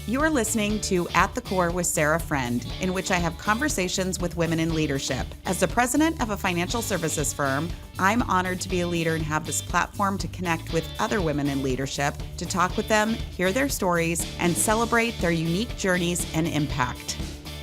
You are listening to At the Core with Sarah Friend, in which I have conversations with women in leadership. As the president of a financial services firm, I'm honored to be a leader and have this platform to connect with other women in leadership, to talk with them, hear their stories, and celebrate their unique journeys and impact.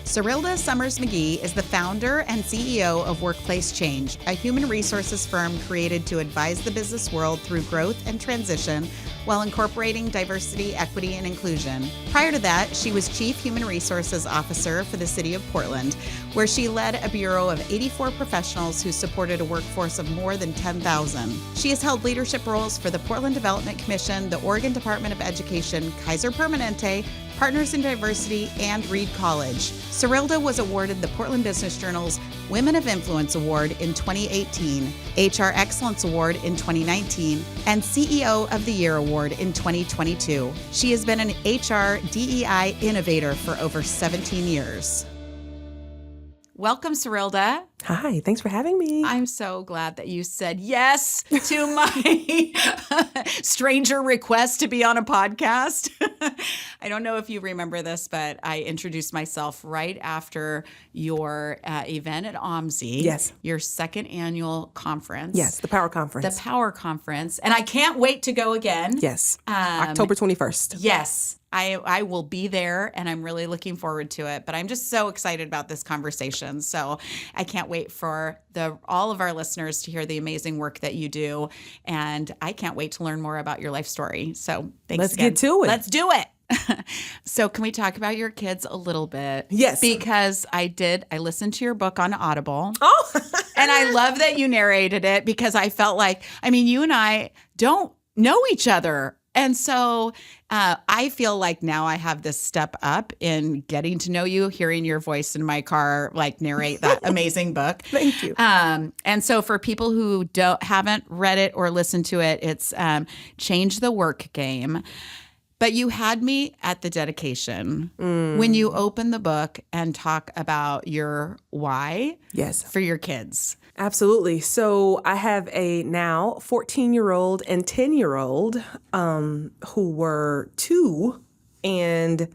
Serilda Summers-McGee is the founder and CEO of Workplace Change, a human resources firm created to advise the business world through growth and transition while incorporating diversity, equity, and inclusion. Prior to that, she was Chief Human Resources Officer for the City of Portland, where she led a bureau of 84 professionals who supported a workforce of more than 10,000. She has held leadership roles for the Portland Development Commission, the Oregon Department of Education, Kaiser Permanente, Partners in Diversity, and Reed College. Serilda was awarded the Portland Business Journal's Women of Influence Award in 2018, HR Excellence Award in 2019, and CEO of the Year Award in 2022. She has been an HR DEI innovator for over 17 years. Welcome, Serilda. Hi, thanks for having me. I'm so glad that you said yes to my stranger request to be on a podcast. I don't know if you remember this, but I introduced myself right after your event at OMSI. Yes. Your second annual conference. Yes, the Power Conference. The Power Conference. And I can't wait to go again. Yes, October 21st. Yes. I will be there, and I'm really looking forward to it. But I'm just so excited about this conversation. So I can't wait for all of our listeners to hear the amazing work that you do. And I can't wait to learn more about your life story. So thanks Let's again. get to it. Let's do it. So can we talk about your kids a little bit? Yes. Because I listened to your book on Audible. Oh. And I love that you narrated it, because I felt like, you and I don't know each other. And so I feel like now I have this step up in getting to know you, hearing your voice in my car, like narrate that amazing book. Thank you. And so for people who haven't read it or listened to it, it's Change the Work Game. But you had me at the dedication when you open the book and talk about your why for your kids. Absolutely. So I have a now 14-year-old and 10-year-old who were 2 and,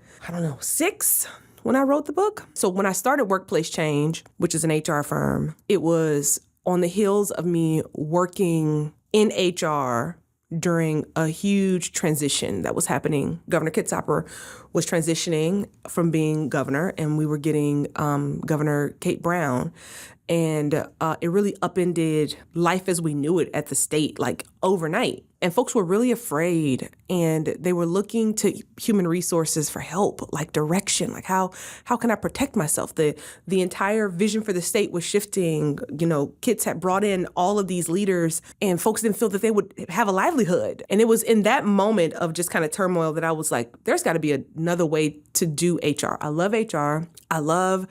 6 when I wrote the book. So when I started Workplace Change, which is an HR firm, it was on the heels of me working in HR during a huge transition that was happening. Governor Kitzhaber was transitioning from being governor, and we were getting Governor Kate Brown. And it really upended life as we knew it at the state, like overnight. And folks were really afraid, and they were looking to human resources for help, like direction, like how can I protect myself? The entire vision for the state was shifting. Kids had brought in all of these leaders, and folks didn't feel that they would have a livelihood. And it was in that moment of just kind of turmoil that I was like, there's got to be another way to do HR. I love HR. I love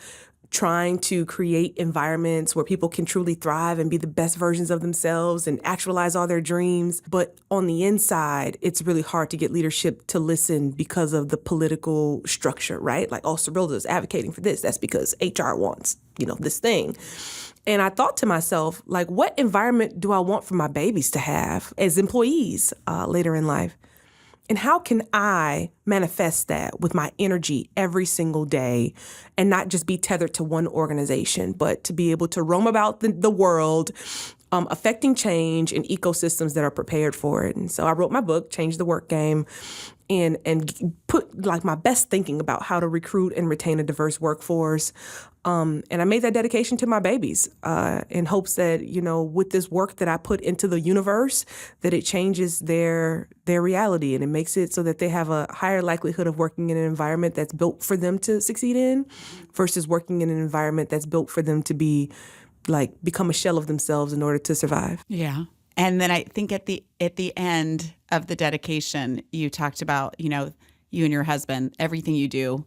trying to create environments where people can truly thrive and be the best versions of themselves and actualize all their dreams. But on the inside, it's really hard to get leadership to listen because of the political structure, right? Like, Serilda is advocating for this. That's because HR wants, this thing. And I thought to myself, like, what environment do I want for my babies to have as employees later in life? And how can I manifest that with my energy every single day and not just be tethered to one organization, but to be able to roam about the world, affecting change in ecosystems that are prepared for it? And so I wrote my book, Change the Work Game, and put like my best thinking about how to recruit and retain a diverse workforce. And I made that dedication to my babies in hopes that, with this work that I put into the universe, that it changes their reality, and it makes it so that they have a higher likelihood of working in an environment that's built for them to succeed in versus working in an environment that's built for them to become a shell of themselves in order to survive. Yeah. And then I think at the end of the dedication, you talked about, you and your husband, everything you do,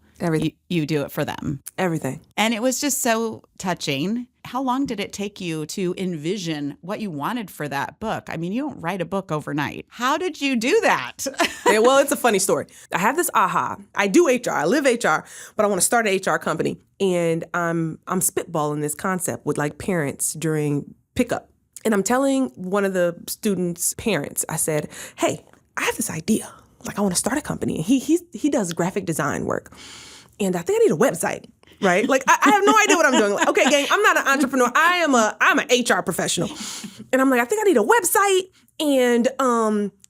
you do it for them. Everything. And it was just so touching. How long did it take you to envision what you wanted for that book? You don't write a book overnight. How did you do that? Yeah, well, it's a funny story. I have this aha. I do HR. I live HR, but I want to start an HR company. And I'm spitballing this concept with parents during pickup. And I'm telling one of the students' parents, I said, hey, I have this idea. like, I want to start a company. He does graphic design work. And I think I need a website, right? Like, I have no idea what I'm doing. Like, okay, gang, I'm not an entrepreneur. I'm an HR professional. And I'm like, I think I need a website. And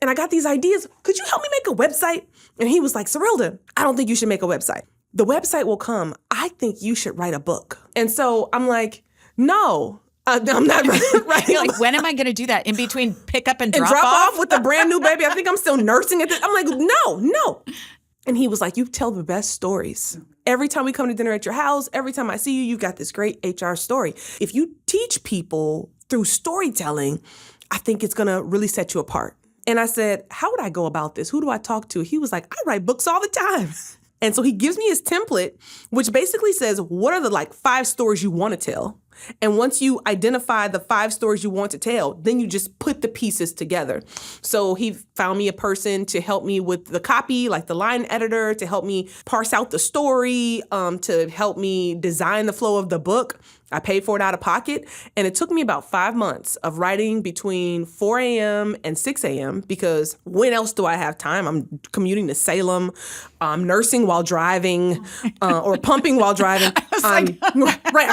I got these ideas. Could you help me make a website? And he was like, Serilda, I don't think you should make a website. The website will come. I think you should write a book. And so I'm like, no, I'm not writing. You're like, when am I going to do that? In between pick up and drop off with a brand new baby. I think I'm still nursing at this. I'm like, no. And he was like, you tell the best stories. Every time we come to dinner at your house, every time I see you, you've got this great HR story. If you teach people through storytelling, I think it's going to really set you apart. And I said, how would I go about this? Who do I talk to? He was like, I write books all the time. And so he gives me his template, which basically says, what are the 5 stories you want to tell? And once you identify the 5 stories you want to tell, then you just put the pieces together. So he found me a person to help me with the copy, like the line editor, to help me parse out the story, to help me design the flow of the book. I paid for it out of pocket. And it took me about 5 months of writing between 4 a.m. and 6 a.m. because when else do I have time? I'm commuting to Salem. I'm nursing while driving or pumping while driving. I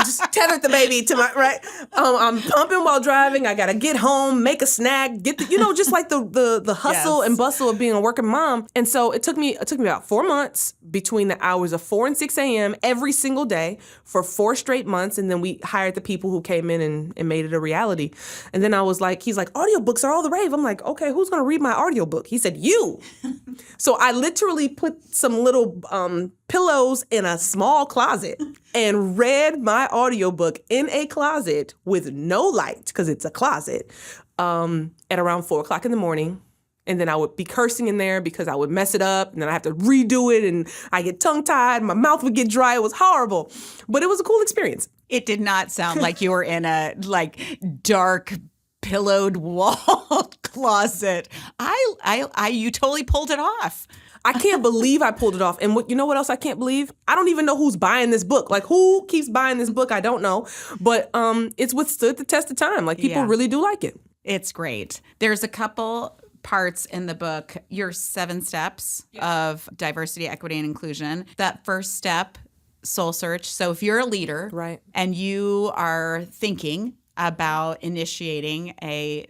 just tethered the baby to my, right? I'm pumping while driving. I got to get home, make a snack, get the, just like the hustle and bustle of being a working mom. And so it took me about 4 months between the hours of 4 and 6 a.m. every single day for 4 straight months. And then we hired the people who came in and made it a reality. And then I was like, he's like, audiobooks are all the rave. I'm like, okay, who's going to read my audiobook? He said, you. So I literally put some little pillows in a small closet and read my audiobook in a closet with no light, because it's a closet, at around 4 o'clock in the morning. And then I would be cursing in there because I would mess it up, and then I have to redo it, and I get tongue-tied, my mouth would get dry. It was horrible, but it was a cool experience. It did not sound like you were in a dark pillowed walled closet. You totally pulled it off. I can't believe I pulled it off. And you know what else I can't believe? I don't even know who's buying this book. Like, who keeps buying this book? I don't know. But it's withstood the test of time. Like, people really do like it. It's great. There's a couple parts in the book, your 7 steps of diversity, equity, and inclusion. That first step, soul search. So if you're a leader, right, and you are thinking about initiating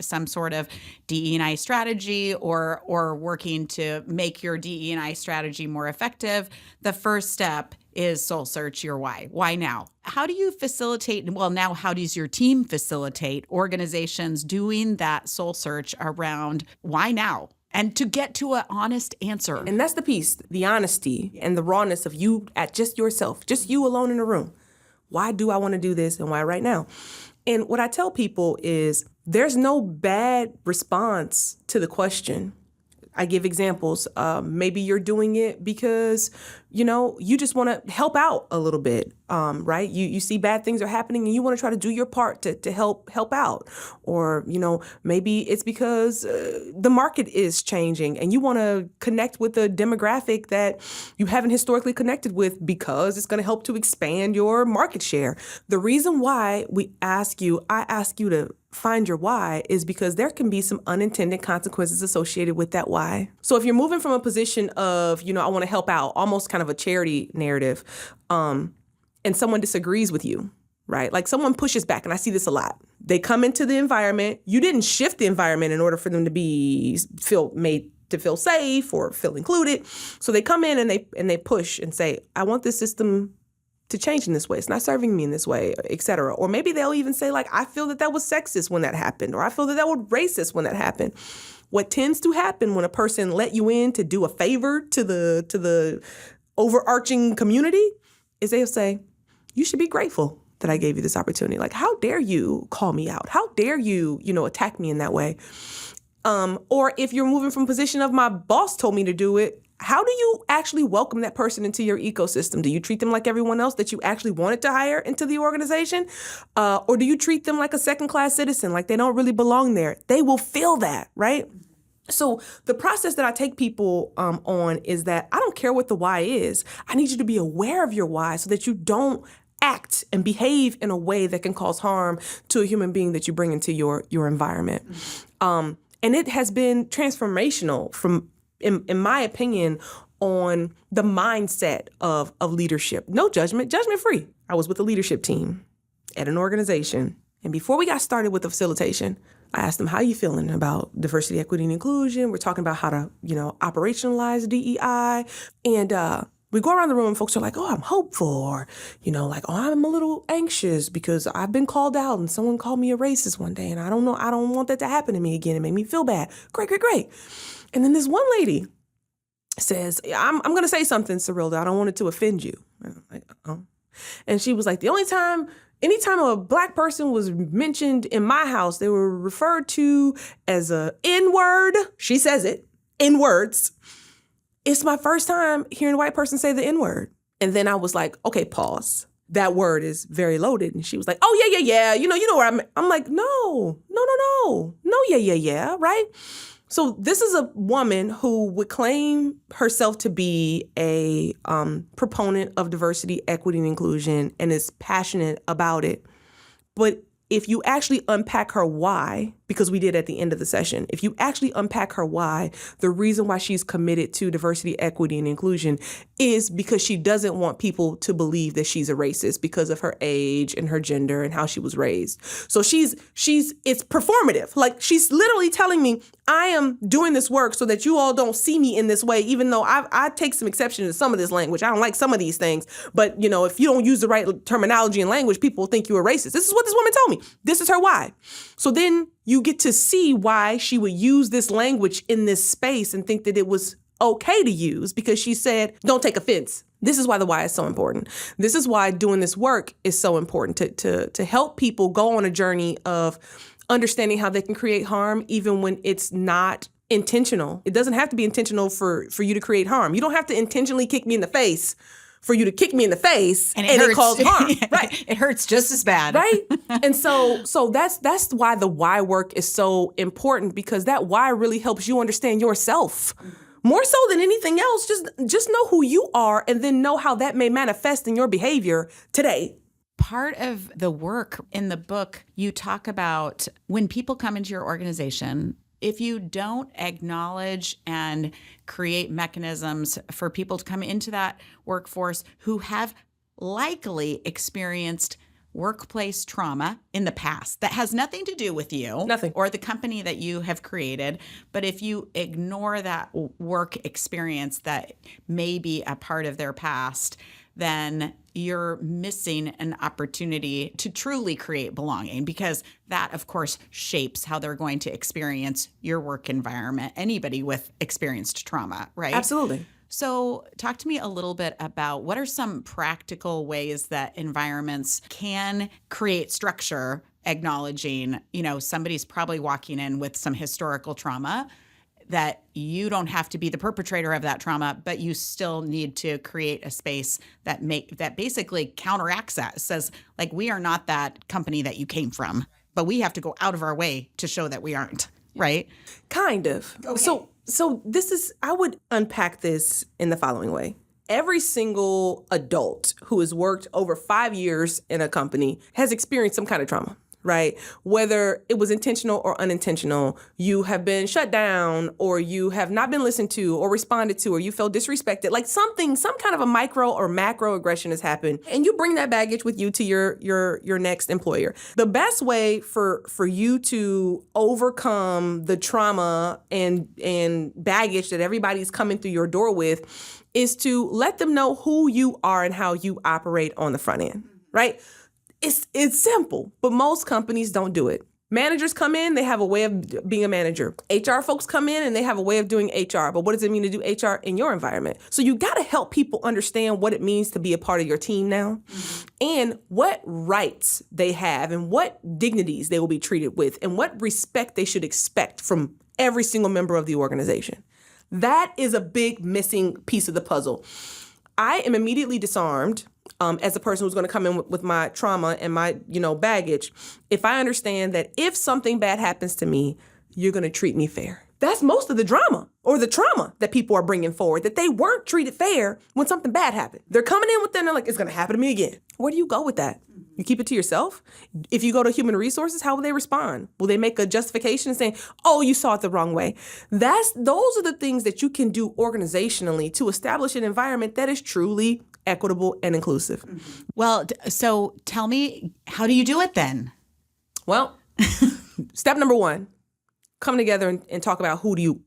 some sort of DE&I strategy or working to make your DE&I strategy more effective, the first step is soul search your why. Why now? How do you facilitate, how does your team facilitate organizations doing that soul search around why now? And to get to an honest answer. And that's the piece, the honesty and the rawness of you at just yourself, just you alone in a room. Why do I want to do this and why right now? And what I tell people is there's no bad response to the question. I give examples. Maybe you're doing it because, you just want to help out a little bit, right? You see bad things are happening and you want to try to do your part to help out. Or, maybe it's because the market is changing and you want to connect with a demographic that you haven't historically connected with because it's going to help to expand your market share. The reason why I ask you to find your why is because there can be some unintended consequences associated with that why. So if you're moving from a position of, I want to help out, almost kind of a charity narrative, and someone disagrees with you, right? Like someone pushes back, and I see this a lot. They come into the environment. You didn't shift the environment in order for them to feel made to feel safe or feel included. So they come in and they push and say, I want this system to change in this way. It's not serving me in this way, et cetera. Or maybe they'll even say, like, I feel that was sexist when that happened, or I feel that was racist when that happened. What tends to happen when a person let you in to do a favor to the overarching community is they'll say, you should be grateful that I gave you this opportunity. Like, how dare you call me out? How dare you, attack me in that way? Or if you're moving from a position of my boss told me to do it, how do you actually welcome that person into your ecosystem? Do you treat them like everyone else that you actually wanted to hire into the organization? Or do you treat them like a second-class citizen, like they don't really belong there? They will feel that, right? So the process that I take people on is that I don't care what the why is. I need you to be aware of your why so that you don't act and behave in a way that can cause harm to a human being that you bring into your environment. And it has been transformational in my opinion, on the mindset of leadership. No judgment, judgment free. I was with a leadership team at an organization. And before we got started with the facilitation, I asked them, how are you feeling about diversity, equity, and inclusion? We're talking about how to, operationalize DEI. And we go around the room and folks are like, oh, I'm hopeful. Or, like, oh, I'm a little anxious because I've been called out and someone called me a racist one day. And I don't want that to happen to me again. It made me feel bad. Great. And then this one lady says, I'm going to say something, Serilda. I don't want it to offend you. And I'm like, oh. And she was like, anytime a Black person was mentioned in my house, they were referred to as a N-word. She says it, N-words. It's my first time hearing a white person say the N-word. And then I was like, okay, pause. That word is very loaded. And she was like, oh, yeah. You know where I'm like, no, yeah, right? So this is a woman who would claim herself to be a proponent of diversity, equity, and inclusion, and is passionate about it. But if you actually unpack her why, because we did at the end of the session, if you actually unpack her why, the reason why she's committed to diversity, equity, and inclusion is because she doesn't want people to believe that she's a racist because of her age and her gender and how she was raised. So it's performative. Like, she's literally telling me, I am doing this work so that you all don't see me in this way, even though I take some exception to some of this language. I don't like some of these things. But, if you don't use the right terminology and language, people will think you're a racist. This is what this woman told me. This is her why. So then you get to see why she would use this language in this space and think that it was okay to use, because she said, don't take offense. This is why the why is so important. This is why doing this work is so important, to help people go on a journey of understanding how they can create harm even when it's not intentional. It doesn't have to be intentional for you to create harm. You don't have to intentionally kick me in the face for you to kick me in the face and it causes harm. Right. It hurts just as bad. Right. And so that's why the why work is so important, because that why really helps you understand yourself. More so than anything else, just know who you are and then know how that may manifest in your behavior today. Part of the work in the book, you talk about when people come into your organization, if you don't acknowledge and create mechanisms for people to come into that workforce who have likely experienced workplace trauma in the past that has nothing to do with you, nothing, or the company that you have created. But if you ignore that work experience that may be a part of their past, then you're missing an opportunity to truly create belonging, because that, of course, shapes how they're going to experience your work environment, anybody with experienced trauma, right? Absolutely. So talk to me a little bit about what are some practical ways that environments can create structure, acknowledging, somebody's probably walking in with some historical trauma, that you don't have to be the perpetrator of that trauma, but you still need to create a space that basically counteracts that. It says, like, we are not that company that you came from, but we have to go out of our way to show that we aren't, right? Kind of. Okay. So I would unpack this in the following way. Every single adult who has worked over 5 years in a company has experienced some kind of trauma. Right? Whether it was intentional or unintentional, you have been shut down, or you have not been listened to or responded to, or you felt disrespected, like some kind of a micro or macro aggression has happened, and you bring that baggage with you to your next employer. The best way for you to overcome the trauma and baggage that everybody's coming through your door with is to let them know who you are and how you operate on the front end, right? It's simple, but most companies don't do it. Managers come in, they have a way of being a manager. HR folks come in and they have a way of doing HR. But what does it mean to do HR in your environment? So you got to help people understand what it means to be a part of your team now, and what rights they have and what dignities they will be treated with and what respect they should expect from every single member of the organization. That is a big missing piece of the puzzle. I am immediately disarmed as a person who's going to come in with my trauma and my, baggage, if I understand that if something bad happens to me, you're going to treat me fair. That's most of the drama or the trauma that people are bringing forward, that they weren't treated fair when something bad happened. They're coming in with them, they're like, it's going to happen to me again. Where do you go with that? You keep it to yourself. If you go to human resources, how will they respond? Will they make a justification saying, oh, you saw it the wrong way? Those are the things that you can do organizationally to establish an environment that is truly equitable and inclusive. Well, so tell me, how do you do it then? Well, step number one, come together and talk about who do you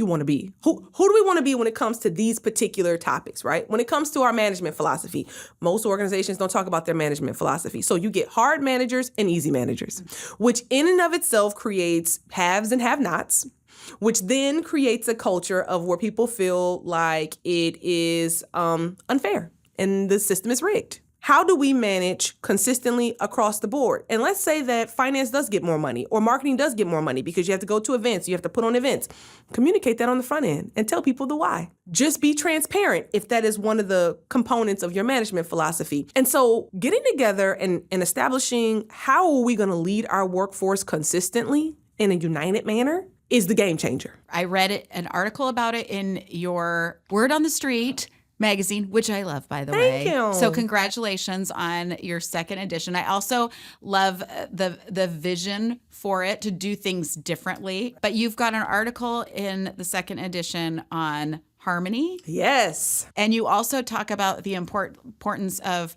want to be? Who do we want to be when it comes to these particular topics, right? When it comes to our management philosophy, most organizations don't talk about their management philosophy. So you get hard managers and easy managers, which in and of itself creates haves and have-nots, which then creates a culture of where people feel like it is unfair and the system is rigged. How do we manage consistently across the board? And let's say that finance does get more money or marketing does get more money because you have to go to events, you have to put on events. Communicate that on the front end and tell people the why. Just be transparent if that is one of the components of your management philosophy. And so getting together and establishing how are we going to lead our workforce consistently in a united manner is the game changer. I read an article about it in your Word on the Street magazine, which I love, by the way. Thank you. So congratulations on your second edition. I also love the vision for it to do things differently. But you've got an article in the second edition on harmony. Yes. And you also talk about the importance of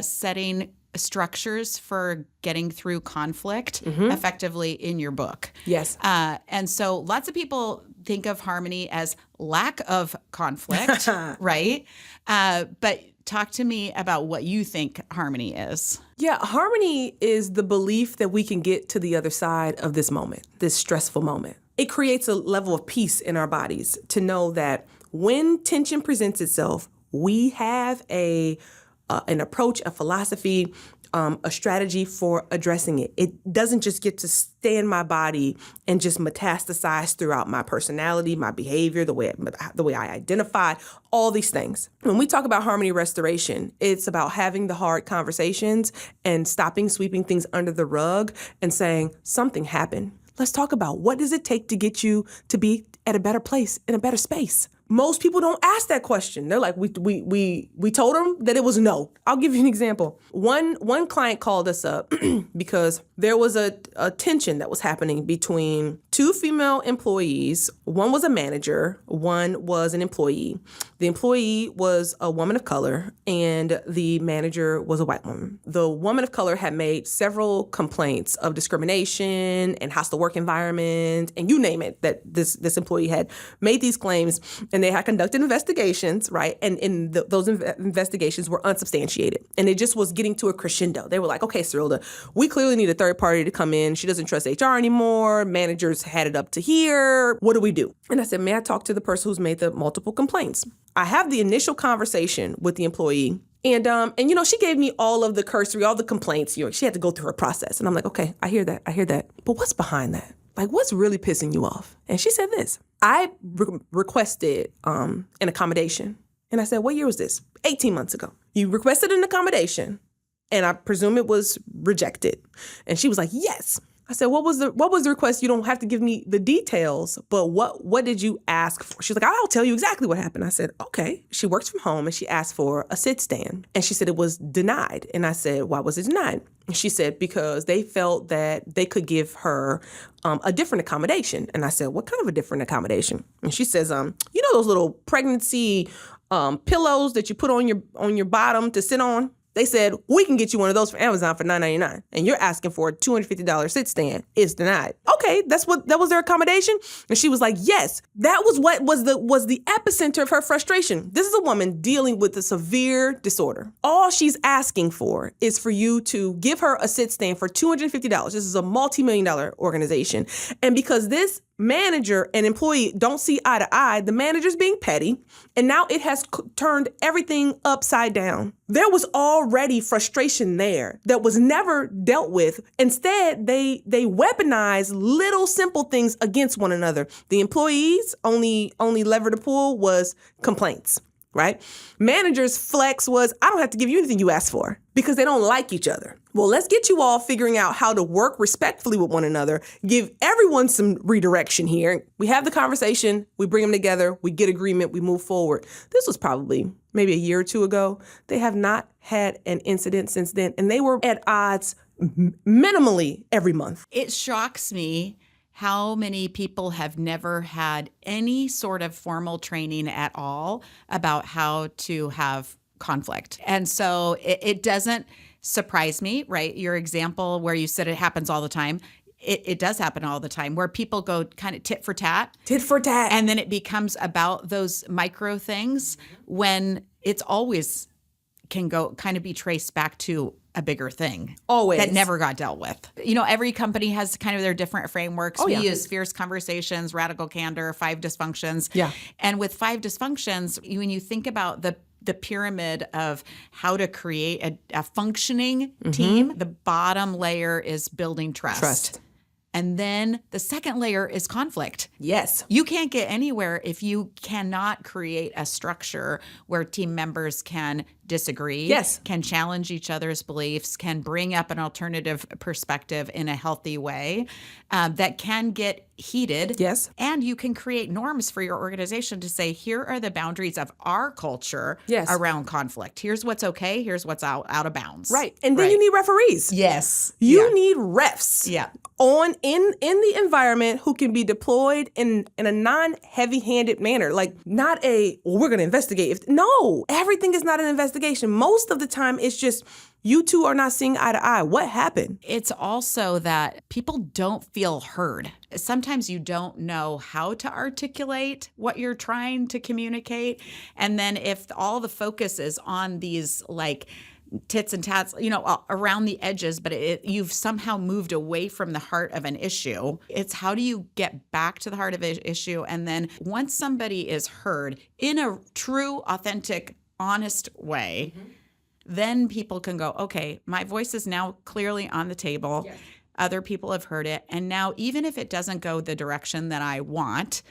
setting structures for getting through conflict effectively in your book. Yes. And so lots of people think of harmony as lack of conflict, right? But talk to me about what you think harmony is. Yeah, harmony is the belief that we can get to the other side of this moment, this stressful moment. It creates a level of peace in our bodies to know that when tension presents itself, we have an approach, a philosophy, a strategy for addressing it. It doesn't just get to stay in my body and just metastasize throughout my personality, my behavior, the way I identify, all these things. When we talk about harmony restoration, it's about having the hard conversations and stopping sweeping things under the rug and saying, something happened. Let's talk about what does it take to get you to be at a better place, in a better space. Most people don't ask that question. They're like, we told them that it was no. I'll give you an example. One client called us up because there was a tension that was happening between two female employees. One was a manager, one was an employee. The employee was a woman of color and the manager was a white woman. The woman of color had made several complaints of discrimination and hostile work environment, and you name it, that this employee had made these claims. And they had conducted investigations, right? And those investigations were unsubstantiated. And it just was getting to a crescendo. They were like, okay, Serilda, we clearly need a third party to come in. She doesn't trust HR anymore. Managers had it up to here. What do we do? And I said, may I talk to the person who's made the multiple complaints? I have the initial conversation with the employee. And she gave me all of the cursory, all the complaints. She had to go through her process. And I'm like, okay, I hear that. But what's behind that? Like, what's really pissing you off? And she said this. I requested an accommodation. And I said, what year was this? 18 months ago. You requested an accommodation, and I presume it was rejected. And she was like, yes. I said, what was the request? You don't have to give me the details, but what did you ask for? She's like, I'll tell you exactly what happened. I said, okay. She works from home and she asked for a sit stand. And she said it was denied. And I said, why was it denied? And she said, because they felt that they could give her a different accommodation. And I said, what kind of a different accommodation? And she says, those little pregnancy pillows that you put on your bottom to sit on? They said, we can get you one of those from Amazon for $9.99. And you're asking for a $250 sit stand. It's denied. Okay, that was their accommodation? And she was like, yes, that was what was the epicenter of her frustration. This is a woman dealing with a severe disorder. All she's asking for is for you to give her a sit stand for $250. This is a multi-million-dollar organization. And because this manager and employee don't see eye to eye, the manager's being petty, and now it has turned everything upside down. There was already frustration there that was never dealt with. Instead, they weaponized little simple things against one another. The employees only lever to pull was complaints. right? Managers' flex was, I don't have to give you anything you asked for because they don't like each other. Well, let's get you all figuring out how to work respectfully with one another, give everyone some redirection here. We have the conversation, we bring them together, we get agreement, we move forward. This was probably maybe a year or two ago. They have not had an incident since then, and they were at odds minimally every month. It shocks me how many people have never had any sort of formal training at all about how to have conflict. And so it doesn't surprise me, right? Your example where you said it happens all the time. It does happen all the time where people go kind of tit for tat. Tit for tat. And then it becomes about those micro things when it's always can go kind of be traced back to a bigger thing. Always. That never got dealt with. You know, every company has kind of their different frameworks. We use fierce conversations, radical candor, 5 dysfunctions. Yeah. And with 5 dysfunctions, when you think about the pyramid of how to create a functioning team, the bottom layer is building trust. And then the second layer is conflict. Yes. You can't get anywhere if you cannot create a structure where team members can disagree, yes, can challenge each other's beliefs, can bring up an alternative perspective in a healthy way that can get heated. Yes. And you can create norms for your organization to say, here are the boundaries of our culture around conflict. Here's what's okay. Here's what's out of bounds. Right. And then you need referees. Yes. You need refs. Yeah. In the environment who can be deployed in a non-heavy-handed manner. Like not we're going to investigate. No, everything is not an investigation. Most of the time it's just you two are not seeing eye to eye. What happened? It's also that people don't feel heard. Sometimes you don't know how to articulate what you're trying to communicate. And then if all the focus is on these like tits and tats, you know, around the edges, but you've somehow moved away from the heart of an issue. It's how do you get back to the heart of an issue? And then once somebody is heard in a true, authentic, honest way, then people can go, okay, my voice is now clearly on the table. Yes. Other people have heard it. And now even if it doesn't go the direction that I want,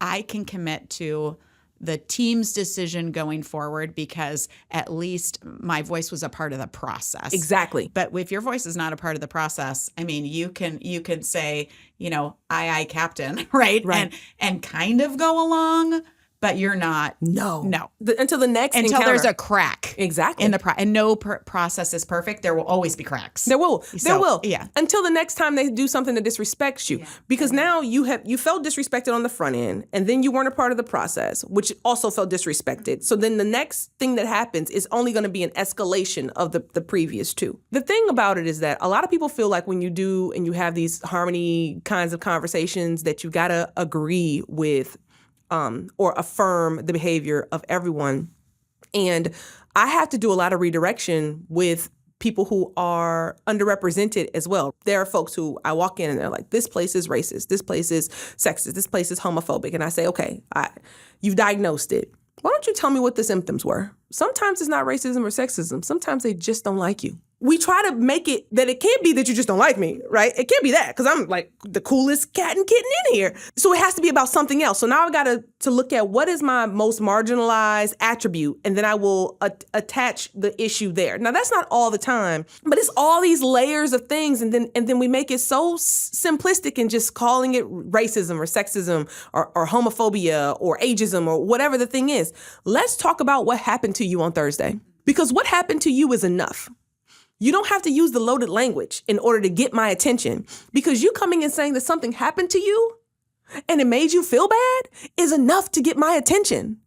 I can commit to the team's decision going forward because at least my voice was a part of the process. Exactly. But if your voice is not a part of the process, I mean, you can say, you know, aye, captain, right? And kind of go along, but you're not. No. Until the next until encounter. There's a crack. Exactly. In the and no process is perfect. There will always be cracks. There will. Yeah. Until the next time they do something that disrespects you, because now you felt disrespected on the front end, and then you weren't a part of the process, which also felt disrespected. So then the next thing that happens is only going to be an escalation of the previous two. The thing about it is that a lot of people feel like when you do and you have these harmony kinds of conversations that you got to agree with or affirm the behavior of everyone. And I have to do a lot of redirection with people who are underrepresented as well. There are folks who I walk in and they're like, this place is racist, this place is sexist, this place is homophobic. And I say, okay, you've diagnosed it. Why don't you tell me what the symptoms were? Sometimes it's not racism or sexism. Sometimes they just don't like you. We try to make it that it can't be that you just don't like me, right? It can't be that because I'm like the coolest cat and kitten in here. So it has to be about something else. So now I got to look at what is my most marginalized attribute, and then I will attach the issue there. Now that's not all the time, but it's all these layers of things, and then we make it so simplistic in just calling it racism or sexism or homophobia or ageism or whatever the thing is. Let's talk about what happened to you on Thursday, because what happened to you is enough. You don't have to use the loaded language in order to get my attention, because you coming and saying that something happened to you and it made you feel bad is enough to get my attention.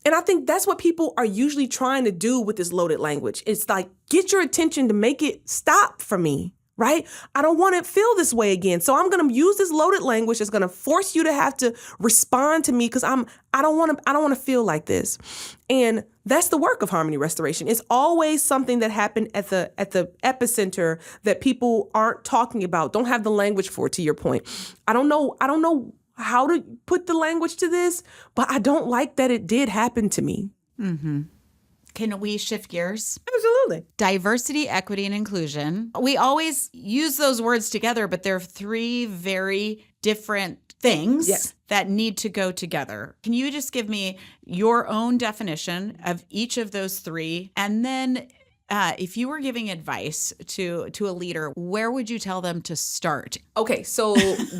And I think that's what people are usually trying to do with this loaded language. It's like, get your attention to make it stop for me, right? I don't want to feel this way again. So I'm going to use this loaded language that's going to force you to have to respond to me because I don't want to feel like this. And that's the work of harmony restoration. It's always something that happened at the epicenter that people aren't talking about, don't have the language for, to your point. I don't know how to put the language to this, but I don't like that it did happen to me. Mm-hmm. Can we shift gears? Absolutely. Diversity, equity, and inclusion. We always use those words together, but they're 3 very different things Yes. that need to go together. Can you just give me your own definition of each of those three? And then if you were giving advice to a leader, where would you tell them to start? Okay, so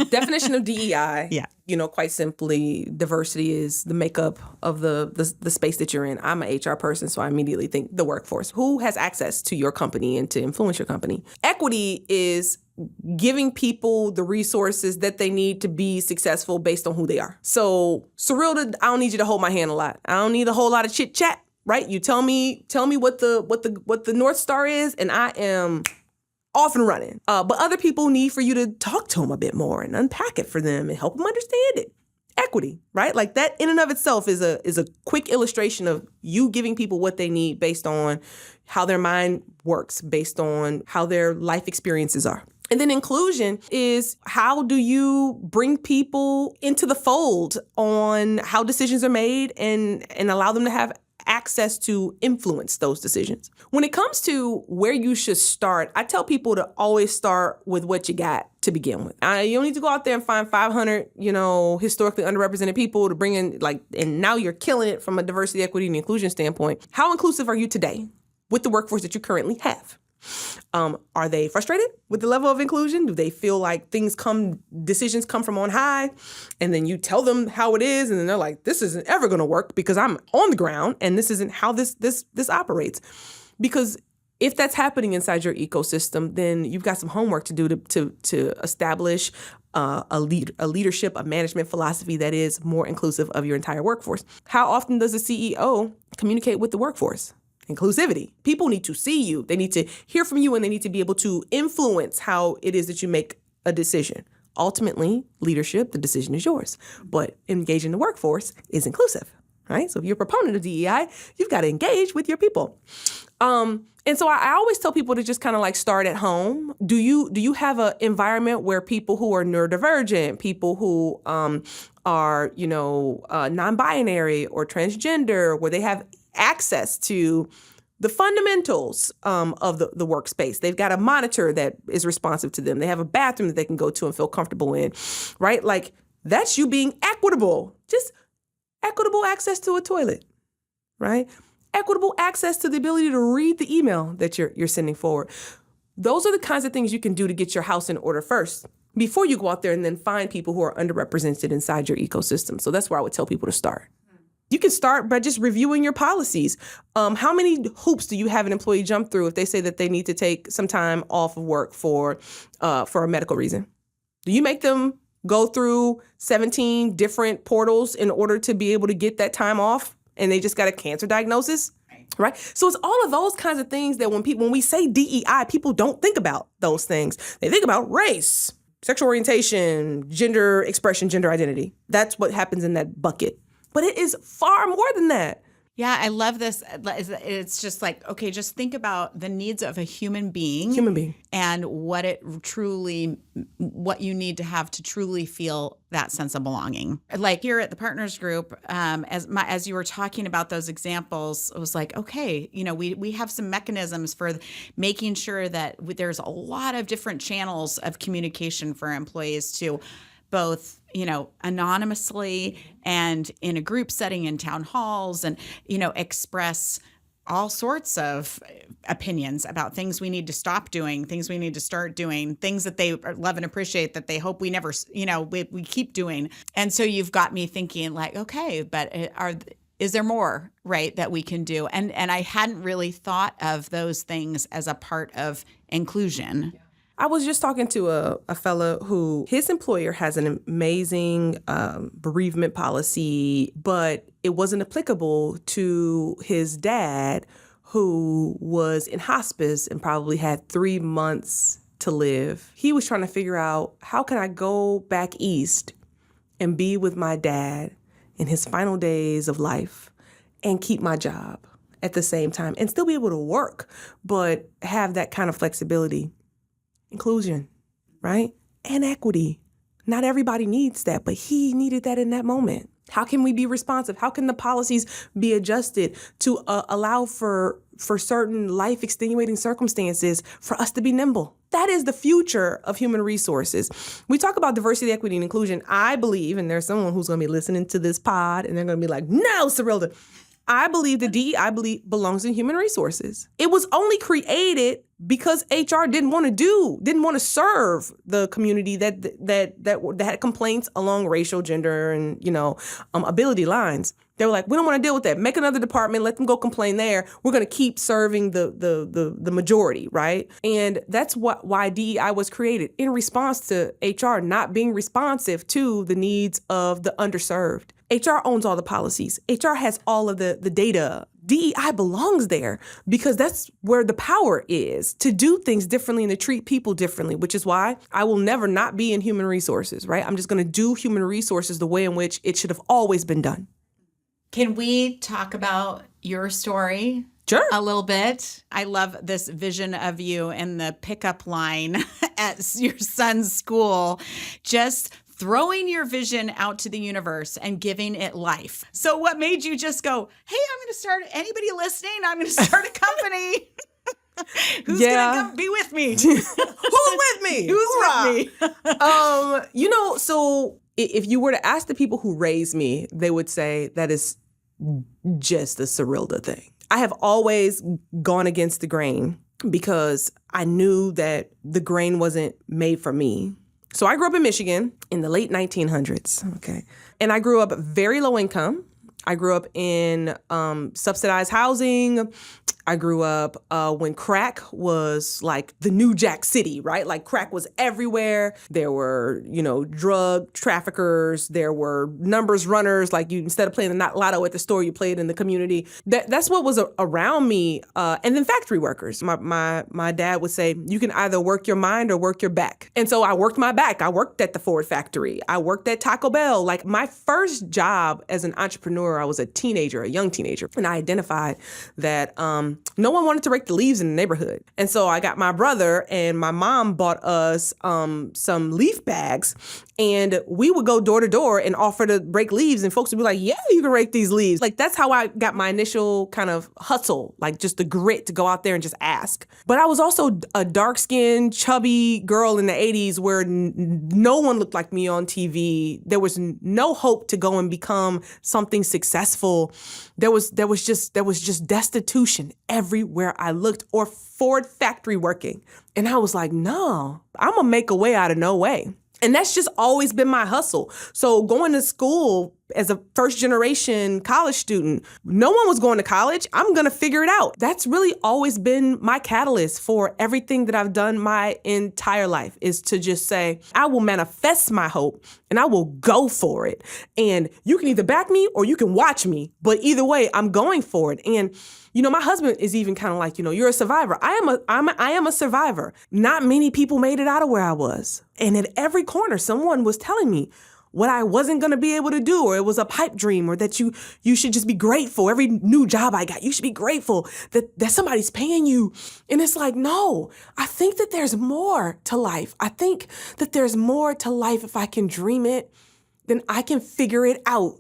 definition of DEI, Yeah. Quite simply, diversity is the makeup of the space that you're in. I'm an HR person, so I immediately think the workforce. Who has access to your company and to influence your company? Equity is giving people the resources that they need to be successful based on who they are. So, Serilda, I don't need you to hold my hand a lot. I don't need a whole lot of chit chat, right? You tell me what the North Star is, and I am off and running. But other people need for you to talk to them a bit more and unpack it for them and help them understand it. Equity, right? Like that in and of itself is a quick illustration of you giving people what they need based on how their mind works, based on how their life experiences are. And then inclusion is how do you bring people into the fold on how decisions are made and allow them to have access to influence those decisions. When it comes to where you should start, I tell people to always start with what you got to begin with. You don't need to go out there and find 500, historically underrepresented people to bring in, and now you're killing it from a diversity, equity, and inclusion standpoint. How inclusive are you today with the workforce that you currently have? Are they frustrated with the level of inclusion? Do they feel like decisions come from on high, and then you tell them how it is, and then they're like, this isn't ever going to work because I'm on the ground, and this isn't how this operates? Because if that's happening inside your ecosystem, then you've got some homework to do to establish a leadership, a management philosophy that is more inclusive of your entire workforce. How often does a CEO communicate with the workforce? Inclusivity. People need to see you. They need to hear from you, and they need to be able to influence how it is that you make a decision. Ultimately, leadership, the decision is yours. But engaging the workforce is inclusive, right? So if you're a proponent of DEI, you've got to engage with your people. And so I always tell people to just kind of start at home. Do you have an environment where people who are neurodivergent, people who are non-binary or transgender, where they have access to the fundamentals of the workspace? They've got a monitor that is responsive to them. They have a bathroom that they can go to and feel comfortable in, right? Like that's you being equitable. Just equitable access to a toilet, right? Equitable access to the ability to read the email that you're sending forward. Those are the kinds of things you can do to get your house in order first before you go out there and then find people who are underrepresented inside your ecosystem. So that's where I would tell people to start. You can start by just reviewing your policies. How many hoops do you have an employee jump through if they say that they need to take some time off of work for a medical reason? Do you make them go through 17 different portals in order to be able to get that time off, and they just got a cancer diagnosis? Right? So it's all of those kinds of things that when we say DEI, people don't think about those things. They think about race, sexual orientation, gender expression, gender identity. That's what happens in that bucket. But it is far more than that. Yeah, I love this. It's just like, okay, just think about the needs of a human being. And what you need to have to truly feel that sense of belonging. Like here at the Partners Group, as you were talking about those examples, it was like, okay, we have some mechanisms for making sure that there's a lot of different channels of communication for employees to both, anonymously and in a group setting in town halls and, express all sorts of opinions about things we need to stop doing, things we need to start doing, things that they love and appreciate that they hope we never, we keep doing. And so you've got me thinking like, okay, but is there more, right, that we can do? And I hadn't really thought of those things as a part of inclusion. Yeah. I was just talking to a fella who his employer has an amazing bereavement policy, but it wasn't applicable to his dad, who was in hospice and probably had 3 months to live. He was trying to figure out, how can I go back east and be with my dad in his final days of life and keep my job at the same time and still be able to work, but have that kind of flexibility? Inclusion, right? And equity. Not everybody needs that, but he needed that in that moment. How can we be responsive? How can the policies be adjusted to allow for certain life extenuating circumstances for us to be nimble? That is the future of human resources. We talk about diversity, equity, and inclusion. I believe, and there's someone who's going to be listening to this pod, and they're going to be like, no, Serilda. I believe the DEI belongs in human resources. It was only created because HR didn't want to serve the community that had complaints along racial, gender, and ability lines. They were like, we don't want to deal with that. Make another department. Let them go complain there. We're going to keep serving the majority, right? And that's why DEI was created, in response to HR not being responsive to the needs of the underserved. HR owns all the policies. HR has all of the data. DEI belongs there because that's where the power is to do things differently and to treat people differently, which is why I will never not be in human resources, right? I'm just going to do human resources the way in which it should have always been done. Can we talk about your story? Sure. A little bit. I love this vision of you in the pickup line at your son's school, just throwing your vision out to the universe and giving it life. So what made you just go, hey, I'm going to start, anybody listening, I'm going to start a company. Who's going to be with me? Who's with me? Who's with me? So if you were to ask the people who raised me, they would say that is just a Serilda thing. I have always gone against the grain because I knew that the grain wasn't made for me. So I grew up in Michigan in the late 1900s, okay? And I grew up very low income. I grew up in subsidized housing. I grew up when crack was like the new Jack City, right? Like crack was everywhere. There were, drug traffickers. There were numbers runners. Like you, instead of playing the lotto at the store, you played in the community. That's what was around me. And then factory workers. My dad would say, you can either work your mind or work your back. And so I worked my back. I worked at the Ford factory. I worked at Taco Bell. Like my first job as an entrepreneur, I was a young teenager. And I identified that no one wanted to rake the leaves in the neighborhood. And so I got my brother and my mom bought us some leaf bags, and we would go door to door and offer to rake leaves, and folks would be like, yeah, you can rake these leaves. Like that's how I got my initial kind of hustle, like just the grit to go out there and just ask. But I was also a dark-skinned, chubby girl in the 80s where no one looked like me on TV. There was no hope to go and become something successful. There was just destitution everywhere I looked, or Ford factory working. And I was like, no, I'm gonna make a way out of no way. And that's just always been my hustle. So going to school as a first generation college student, no one was going to college. I'm going to figure it out. That's really always been my catalyst for everything that I've done my entire life, is to just say, I will manifest my hope and I will go for it. And you can either back me or you can watch me. But either way, I'm going for it. And my husband is even kind of like, you're a survivor. I am a survivor. Not many people made it out of where I was. And at every corner, someone was telling me what I wasn't going to be able to do, or it was a pipe dream, or that you should just be grateful. Every new job I got, you should be grateful that somebody's paying you. And it's like, no, I think that there's more to life. I think that there's more to life. If I can dream it, then I can figure it out.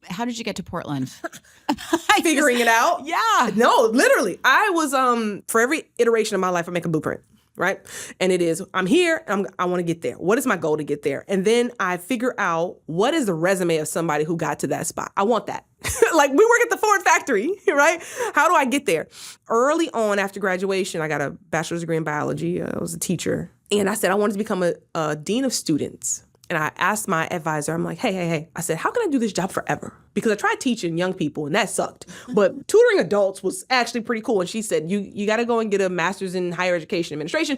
How did you get to Portland? Figuring it out? Yeah. No, literally. I was, for every iteration of my life, I make a blueprint, right? And it is, I'm here, I want to get there. What is my goal to get there? And then I figure out, what is the resume of somebody who got to that spot? I want that. Like, we work at the Ford factory, right? How do I get there? Early on after graduation, I got a bachelor's degree in biology. I was a teacher. And I said I wanted to become a dean of students. And I asked my advisor, I'm like, hey. I said, how can I do this job forever? Because I tried teaching young people and that sucked. But tutoring adults was actually pretty cool. And she said, you got to go and get a master's in higher education administration.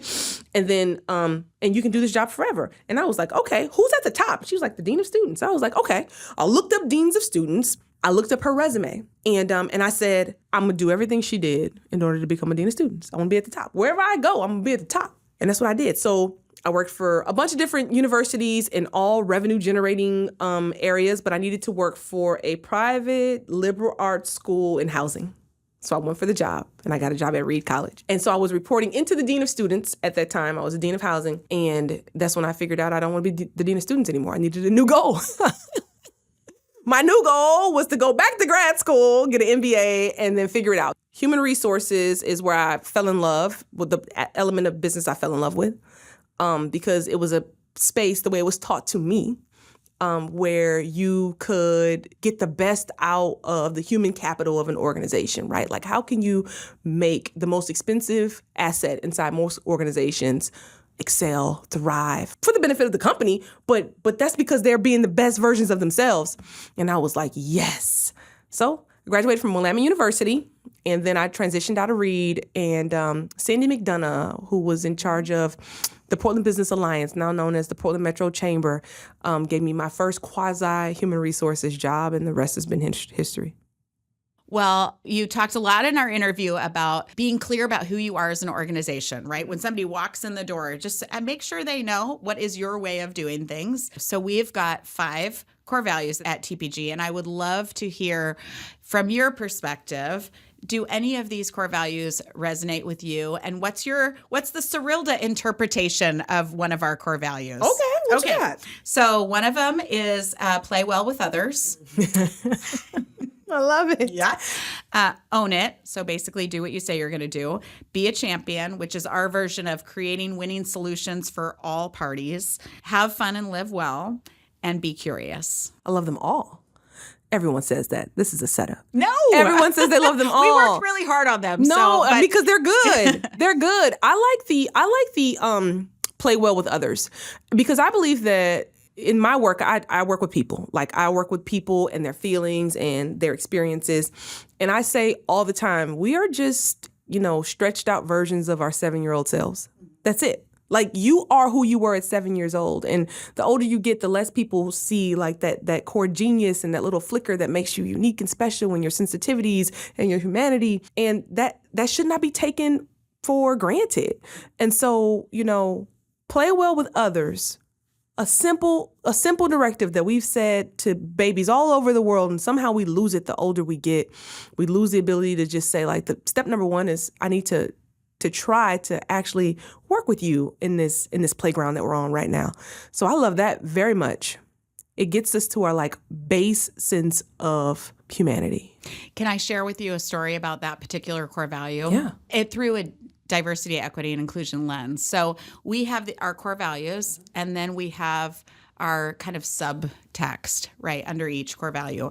And then, and you can do this job forever. And I was like, okay, who's at the top? She was like, the dean of students. I was like, okay. I looked up deans of students. I looked up her resume. And I said, I'm going to do everything she did in order to become a dean of students. I want to be at the top. Wherever I go, I'm going to be at the top. And that's what I did. So I worked for a bunch of different universities in all revenue generating areas, but I needed to work for a private liberal arts school in housing. So I went for the job, and I got a job at Reed College. And so I was reporting into the dean of students at that time. I was a dean of housing. And that's when I figured out I don't want to be the dean of students anymore. I needed a new goal. my new goal was to go back to grad school, get an MBA, and then figure it out. Human resources is where I fell in love with the element of business I fell in love with, because it was a space, the way it was taught to me, where you could get the best out of the human capital of an organization, right? Like, how can you make the most expensive asset inside most organizations excel, thrive for the benefit of the company, but that's because they're being the best versions of themselves. And I was like, yes. So I graduated from Willamette University, and then I transitioned out of Reed, and Sandy McDonough, who was in charge of the Portland Business Alliance, now known as the Portland Metro Chamber, gave me my first quasi-human resources job, and the rest has been history. Well, you talked a lot in our interview about being clear about who you are as an organization, right? When somebody walks in the door, just make sure they know what is your way of doing things. So we've got 5 core values at TPG, and I would love to hear from your perspective, do any of these core values resonate with you? And what's the Serilda interpretation of one of our core values? Okay, what you got? So one of them is play well with others. I love it. Yeah. Own it. So basically do what you say you're going to do. Be a champion, which is our version of creating winning solutions for all parties. Have fun and live well. And be curious. I love them all. Everyone says that. This is a setup. No. Everyone says they love them all. We worked really hard on them. No, because they're good. They're good. I like the play well with others, because I believe that in my work, I work with people. Like, I work with people and their feelings and their experiences. And I say all the time, we are just, stretched out versions of our 7-year-old selves. That's it. Like, you are who you were at 7 years old. And the older you get, the less people see like that core genius and that little flicker that makes you unique and special, and your sensitivities and your humanity. And that should not be taken for granted. And so, play well with others. A simple directive that we've said to babies all over the world, and somehow we lose it the older we get. We lose the ability to just say, like, the step number 1 is I need to try to actually work with you in this playground that we're on right now. So I love that very much. It gets us to our base sense of humanity. Can I share with you a story about that particular core value? Yeah. It through a diversity, equity, and inclusion lens. So we have our core values, and then we have our kind of subtext, right, under each core value.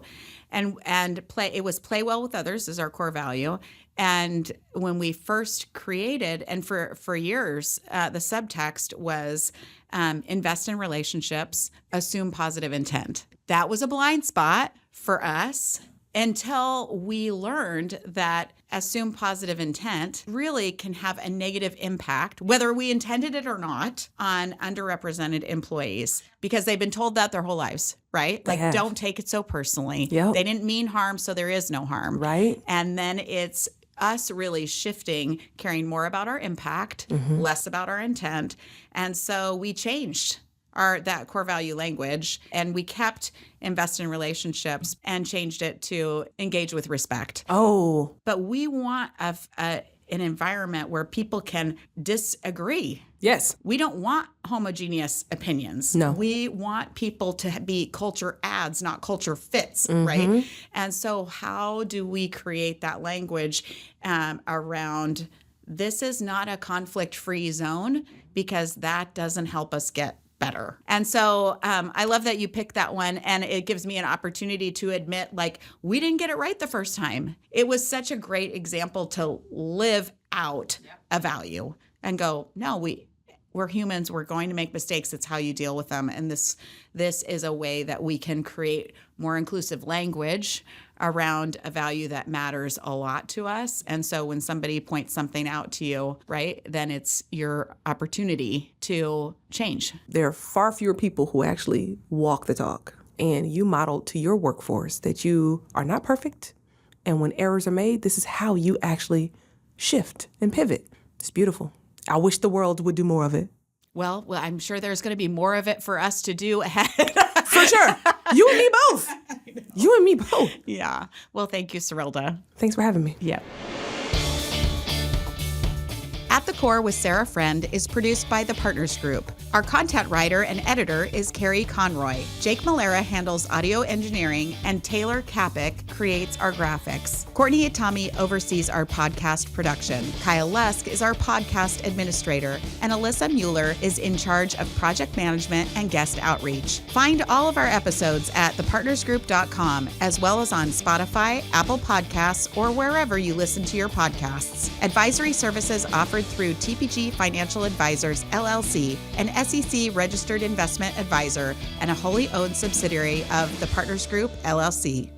And it was play well with others is our core value. And when we first created, and for years, the subtext was invest in relationships, assume positive intent. That was a blind spot for us until we learned that assume positive intent really can have a negative impact, whether we intended it or not, on underrepresented employees, because they've been told that their whole lives, right? Don't take it so personally. Yep. They didn't mean harm, so there is no harm. Right. And then it's us really shifting, caring more about our impact, less about our intent. And so we changed that core value language, and we kept invest in relationships and changed it to engage with respect. Oh. But we want an environment where people can disagree. Yes. We don't want homogeneous opinions. No. We want people to be culture adds, not culture fits, right? And so how do we create that language around this is not a conflict-free zone, because that doesn't help us get better. And so I love that you picked that one, and it gives me an opportunity to admit, we didn't get it right the first time. It was such a great example to live out a value and go, no, we're humans. We're going to make mistakes. It's how you deal with them. And this is a way that we can create more inclusive language around a value that matters a lot to us. And so when somebody points something out to you, right, then it's your opportunity to change. There are far fewer people who actually walk the talk. And you modeled to your workforce that you are not perfect. And when errors are made, this is how you actually shift and pivot. It's beautiful. I wish the world would do more of it. Well, I'm sure there's going to be more of it for us to do ahead. For sure. You and me both. You and me both. Yeah. Well, thank you, Serilda. Thanks for having me. Yeah. At the Core with Sarah Friend is produced by the Partners Group, Our content writer and editor is Carrie Conroy. Jake Malera handles audio engineering, and Taylor Kapik creates our graphics. Courtney Itami oversees our podcast production. Kyle Lusk is our podcast administrator, and Alyssa Mueller is in charge of project management and guest outreach. Find all of our episodes at thepartnersgroup.com, as well as on Spotify, Apple Podcasts, or wherever you listen to your podcasts. Advisory services offered through TPG Financial Advisors, LLC, an SEC registered investment advisor and a wholly owned subsidiary of the Partners Group, LLC.